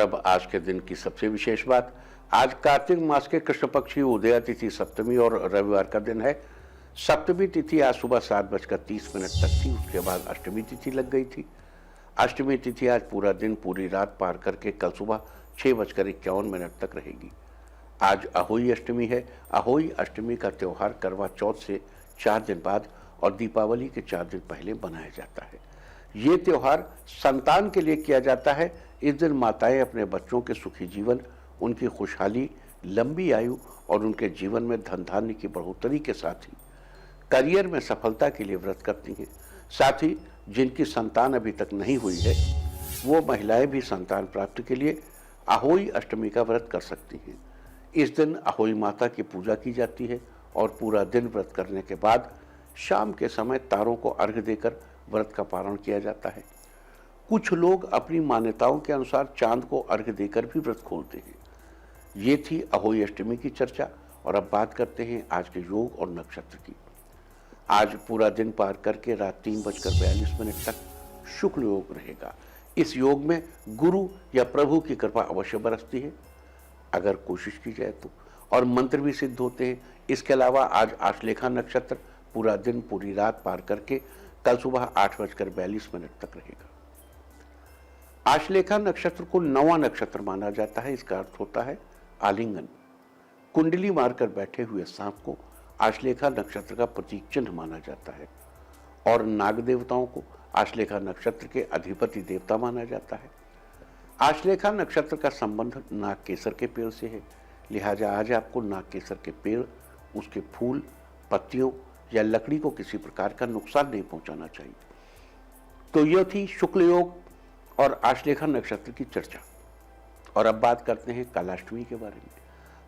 अब आज के दिन की सबसे विशेष बात, आज कार्तिक मास के कृष्ण पक्ष की उदया तिथि सप्तमी और रविवार का दिन है। सप्तमी तिथि आज सुबह 7:30 तक थी, उसके बाद अष्टमी तिथि लग गई थी। अष्टमी तिथि आज पूरा दिन पूरी रात पार करके कल सुबह 6:51 तक रहेगी। आज अहोई अष्टमी है। अहोई अष्टमी का त्यौहार करवा चौथ से 4 दिन बाद और दीपावली के 4 दिन पहले मनाया जाता है। ये त्यौहार संतान के लिए किया जाता है। इस दिन माताएं अपने बच्चों के सुखी जीवन, उनकी खुशहाली, लंबी आयु और उनके जीवन में धन धान्य की बढ़ोतरी के साथ ही करियर में सफलता के लिए व्रत करती हैं। साथ ही जिनकी संतान अभी तक नहीं हुई है, वो महिलाएं भी संतान प्राप्ति के लिए अहोई अष्टमी का व्रत कर सकती हैं। इस दिन अहोई माता की पूजा की जाती है और पूरा दिन व्रत करने के बाद शाम के समय तारों को अर्घ्य देकर व्रत का पारण किया जाता है। कुछ लोग अपनी मान्यताओं के अनुसार चांद को अर्घ्य देकर भी व्रत खोलते हैं। ये थी अहोई अष्टमी की चर्चा और अब बात करते हैं आज के योग और नक्षत्र की। आज पूरा दिन पार करके रात 3:42 तक शुक्ल योग रहेगा। इस योग में गुरु या प्रभु की कृपा अवश्य बरसती है अगर कोशिश की जाए तो, और मंत्र भी सिद्ध होते हैं। इसके अलावा आज आश्लेषा नक्षत्र पूरा दिन पूरी रात पार करके कल सुबह 8:42 तक रहेगा। आश्लेषा नक्षत्र को 9वां नक्षत्र माना जाता है। इसका अर्थ होता है आलिंगन। कुंडली मारकर बैठे हुए सांप को आश्लेषा नक्षत्र का प्रतीक चिन्ह माना जाता है और नाग देवताओं को आश्लेषा नक्षत्र के अधिपति देवता माना जाता है। आश्लेषा नक्षत्र का संबंध नाग केसर के पेड़ से है, लिहाजा आज आपको नाग केसर के पेड़, उसके फूल, पत्तियों या लकड़ी को किसी प्रकार का नुकसान नहीं पहुंचाना चाहिए। तो यह थी शुक्ल योग और आश्लेषा नक्षत्र की चर्चा। और अब बात करते हैं कालाष्टमी के बारे में।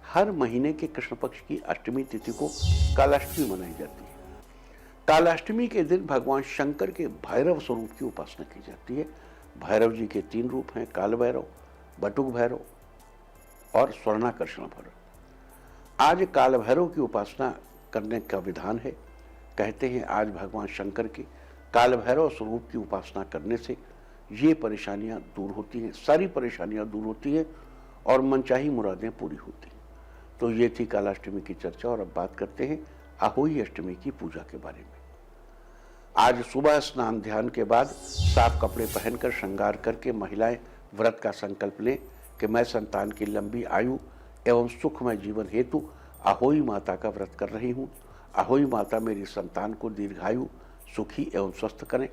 हर महीने के कृष्ण पक्ष की अष्टमी तिथि को कालाष्टमी मनाई जाती है। कालाष्टमी के दिन भगवान शंकर के भैरव स्वरूप की उपासना की जाती है। भैरव जी के 3 रूप हैं, काल भैरव, बटुक भैरव और स्वर्णाकर्षण भैरव। आज काल भैरव की उपासना करने का विधान है। कहते हैं आज भगवान शंकर के काल भैरव स्वरूप की उपासना करने से ये परेशानियां दूर होती हैं, सारी परेशानियां दूर होती हैं और मनचाही मुरादें पूरी होती हैं। तो ये थी कालाष्टमी की चर्चा और अब बात करते हैं अहोई अष्टमी की पूजा के बारे में। आज सुबह स्नान ध्यान के बाद साफ कपड़े पहनकर श्रृंगार करके महिलाएं व्रत का संकल्प लें कि मैं संतान की लंबी आयु एवं सुखमय जीवन हेतु अहोई माता का व्रत कर रही हूँ। अहोई माता मेरी संतान को दीर्घायु, सुखी एवं स्वस्थ करें।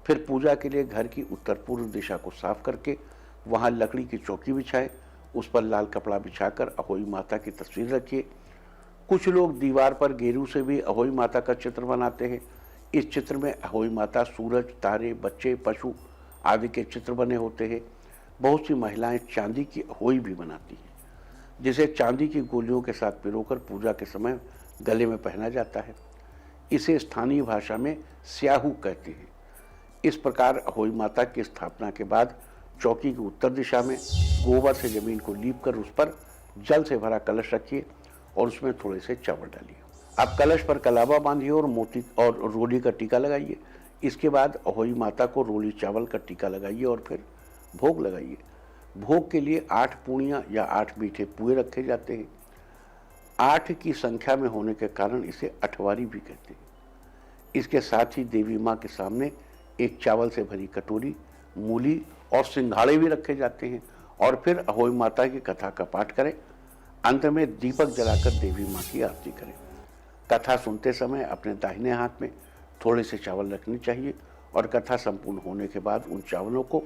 फिर पूजा के लिए घर की उत्तर पूर्व दिशा को साफ करके वहाँ लकड़ी की चौकी बिछाएं, उस पर लाल कपड़ा बिछाकर अहोई माता की तस्वीर रखिए। कुछ लोग दीवार पर गेरू से भी अहोई माता का चित्र बनाते हैं। इस चित्र में अहोई माता, सूरज, तारे, बच्चे, पशु आदि के चित्र बने होते हैं। बहुत सी महिलाएं चांदी की अहोई भी बनाती हैं, जिसे चांदी की गोलियों के साथ पिरोकर पूजा के समय गले में पहना जाता है। इसे स्थानीय भाषा में स्याहू कहते हैं। इस प्रकार अहोई माता की स्थापना के बाद चौकी की उत्तर दिशा में गोबर से जमीन को लीप कर उस पर जल से भरा कलश रखिए और उसमें थोड़े से चावल डालिए। अब कलश पर कलावा बांधिए और मोती और रोली का टीका लगाइए। इसके बाद अहोई माता को रोली चावल का टीका लगाइए और फिर भोग लगाइए। भोग के लिए 8 पूड़ियाँ या 8 मीठे पुए रखे जाते हैं। 8 की संख्या में होने के कारण इसे अठवारी भी कहते हैं। इसके साथ ही देवी माँ के सामने एक चावल से भरी कटोरी, मूली और सिंघाड़े भी रखे जाते हैं और फिर अहोई माता की कथा का पाठ करें। अंत में दीपक जलाकर देवी माँ की आरती करें। कथा सुनते समय अपने दाहिने हाथ में थोड़े से चावल रखने चाहिए और कथा संपूर्ण होने के बाद उन चावलों को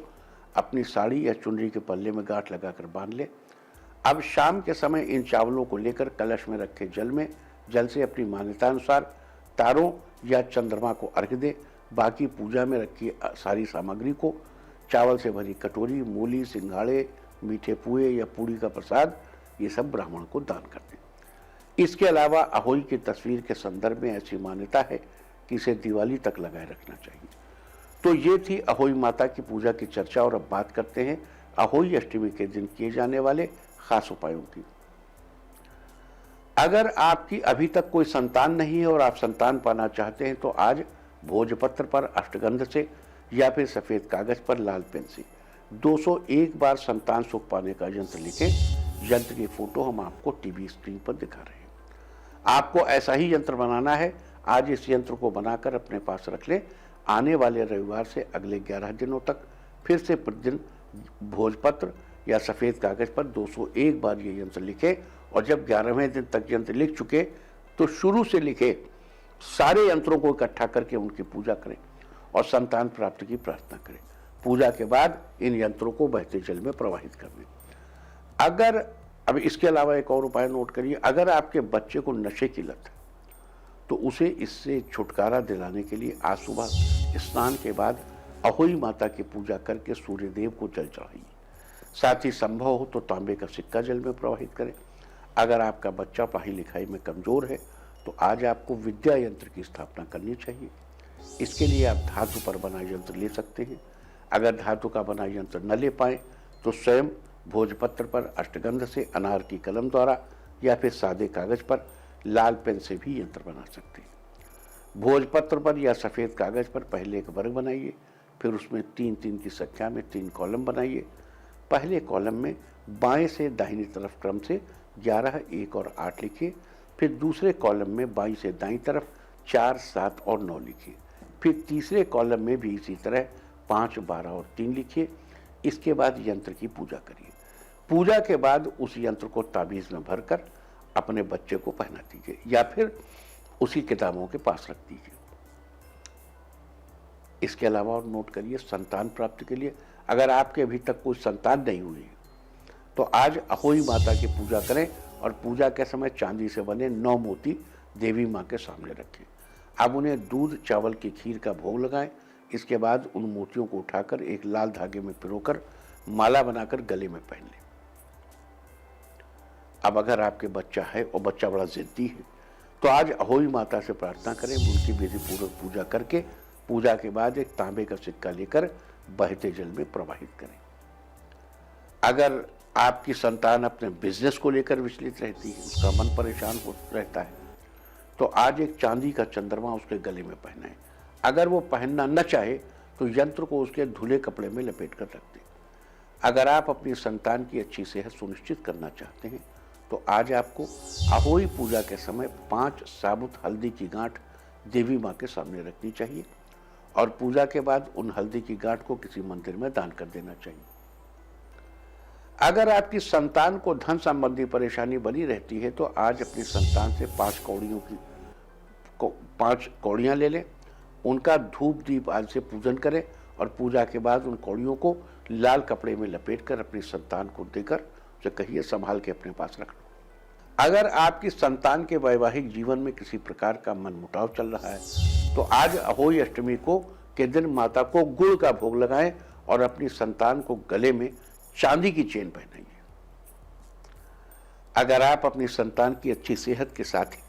अपनी साड़ी या चुनरी के पल्ले में गांठ लगाकर बांध ले। अब शाम के समय इन चावलों को लेकर कलश में रखे जल से अपनी मान्यता अनुसार तारों या चंद्रमा को अर्घ्य दे। बाकी पूजा में रखी सारी सामग्री को, चावल से भरी कटोरी, मूली, सिंघाड़े, मीठे पुए या पूड़ी का प्रसाद, ये सब ब्राह्मण को दान कर दें। इसके अलावा अहोई की तस्वीर के संदर्भ में ऐसी मान्यता है कि इसे दिवाली तक लगाए रखना चाहिए। तो ये थी अहोई माता की पूजा की चर्चा और अब बात करते हैं अहोई अष्टमी के दिन किए जाने वाले खास उपायों की। अगर आपकी अभी तक कोई संतान नहीं है और आप संतान पाना चाहते हैं तो आज भोजपत्र पर अष्टगंध से या फिर सफेद कागज पर लाल पेन से 201 बार संतान सुख पाने का यंत्र लिखें। यंत्र की फोटो हम आपको टीवी स्क्रीन पर दिखा रहे हैं। आपको ऐसा ही यंत्र बनाना है। आज इस यंत्र को बनाकर अपने पास रख लें। आने वाले रविवार से अगले 11 दिनों तक फिर से प्रतिदिन भोजपत्र या सफ़ेद कागज पर 201 बार ये यंत्र लिखे, और जब 11वें दिन तक यंत्र लिख चुके तो शुरू से लिखे सारे यंत्रों को इकट्ठा करके उनकी पूजा करें और संतान प्राप्ति की प्रार्थना करें। पूजा के बाद इन यंत्रों को बहते जल में प्रवाहित कर दें। अगर अब इसके अलावा एक और उपाय नोट करिए, अगर आपके बच्चे को नशे की लत है तो उसे इससे छुटकारा दिलाने के लिए आज सुबह स्नान के बाद अहोई माता की पूजा करके सूर्य देव को जल चढ़ाइए। साथ ही संभव हो तो तांबे का सिक्का जल में प्रवाहित करें। अगर आपका बच्चा पढ़ाई लिखाई में कमज़ोर है तो आज आपको विद्या यंत्र की स्थापना करनी चाहिए। इसके लिए आप धातु पर बना यंत्र ले सकते हैं। अगर धातु का बना यंत्र न ले पाएँ तो स्वयं भोजपत्र पर अष्टगंध से अनार की कलम द्वारा या फिर सादे कागज पर लाल पेन से भी यंत्र बना सकते हैं। भोजपत्र पर या सफ़ेद कागज पर पहले एक वर्ग बनाइए, फिर उसमें 3-3 की संख्या में 3 कॉलम बनाइए। पहले कॉलम में बाएं से दाहिनी तरफ क्रम से 11, 1 और 8 लिखिए। फिर दूसरे कॉलम में बाईं से दाईं तरफ 4, 7 और 9 लिखिए। फिर तीसरे कॉलम में भी इसी तरह 5, 12 और 3 लिखिए। इसके बाद यंत्र की पूजा करिए। पूजा के बाद उस यंत्र को ताबीज़ में भरकर अपने बच्चे को पहना दीजिए या फिर उसी किताबों के पास रख दीजिए। इसके अलावा और नोट करिए, संतान प्राप्ति के लिए अगर आपके अभी तक कोई संतान नहीं हुई तो आज अहोई माता की पूजा करें और पूजा के समय चांदी से बने 9 मोती देवी माँ के सामने रखें। अब उन्हें दूध चावल की खीर का भोग लगाएं। इसके बाद उन मोतियों को उठाकर एक लाल धागे में पिरोकर माला बनाकर गले में पहन लें। अब अगर आपके बच्चा है और बच्चा बड़ा जिद्दी है तो आज अहोई माता से प्रार्थना करें, उनकी विधि पूर्वक पूजा करके पूजा के बाद एक तांबे का सिक्का लेकर बहते जल में प्रवाहित करें। अगर आपकी संतान अपने बिजनेस को लेकर विचलित रहती है, उसका मन परेशान हो रहता है, तो आज एक चांदी का चंद्रमा उसके गले में पहनाएं। अगर वो पहनना न चाहे तो यंत्र को उसके धुले कपड़े में लपेट कर रख दें। अगर आप अपनी संतान की अच्छी सेहत सुनिश्चित करना चाहते हैं तो आज आपको अहोई पूजा के समय 5 साबुत हल्दी की गांठ देवी माँ के सामने रखनी चाहिए और पूजा के बाद उन हल्दी की गांठ को किसी मंदिर में दान कर देना चाहिए। अगर आपकी संतान को धन संबंधी परेशानी बनी रहती है तो आज अपनी संतान से 5 कौड़ियां ले लें, उनका धूप दीप आज से पूजन करें और पूजा के बाद उन कौड़ियों को लाल कपड़े में लपेटकर अपनी संतान को देकर उसे कहिए संभाल के अपने पास रख लो। अगर आपकी संतान के वैवाहिक जीवन में किसी प्रकार का मनमुटाव चल रहा है तो आज अहोई अष्टमी के दिन माता को गुड़ का भोग लगाएं और अपनी संतान को गले में चांदी की चेन पहनाइए। अगर आप अपनी संतान की अच्छी सेहत के साथ ही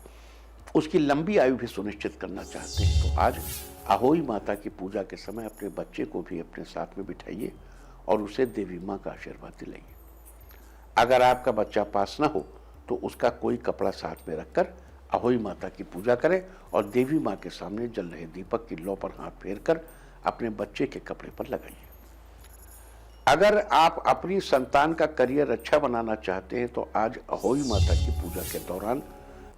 उसकी लंबी आयु भी सुनिश्चित करना चाहते हैं तो आज अहोई माता की पूजा के समय अपने बच्चे को भी अपने साथ में बिठाइए और उसे देवी माँ का आशीर्वाद दिलाइए। अगर आपका बच्चा पास न हो तो उसका कोई कपड़ा साथ में रखकर अहोई माता की पूजा करें और देवी माँ के सामने जल रहे दीपक की लौ पर हाथ फेरकर अपने बच्चे के कपड़े पर लगाइए। अगर आप अपनी संतान का करियर अच्छा बनाना चाहते हैं तो आज अहोई माता की पूजा के दौरान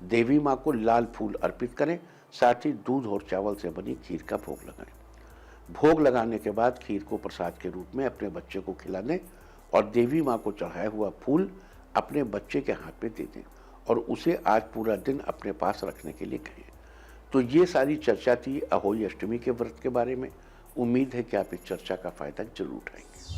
देवी माँ को लाल फूल अर्पित करें, साथ ही दूध और चावल से बनी खीर का भोग लगाएं। भोग लगाने के बाद खीर को प्रसाद के रूप में अपने बच्चे को खिलाने और देवी माँ को चढ़ाया हुआ फूल अपने बच्चे के हाथ में दे दें और उसे आज पूरा दिन अपने पास रखने के लिए कहें। तो ये सारी चर्चा थी अहोई अष्टमी के व्रत के बारे में। उम्मीद है कि आप इस चर्चा का फायदा जरूर उठाएंगे।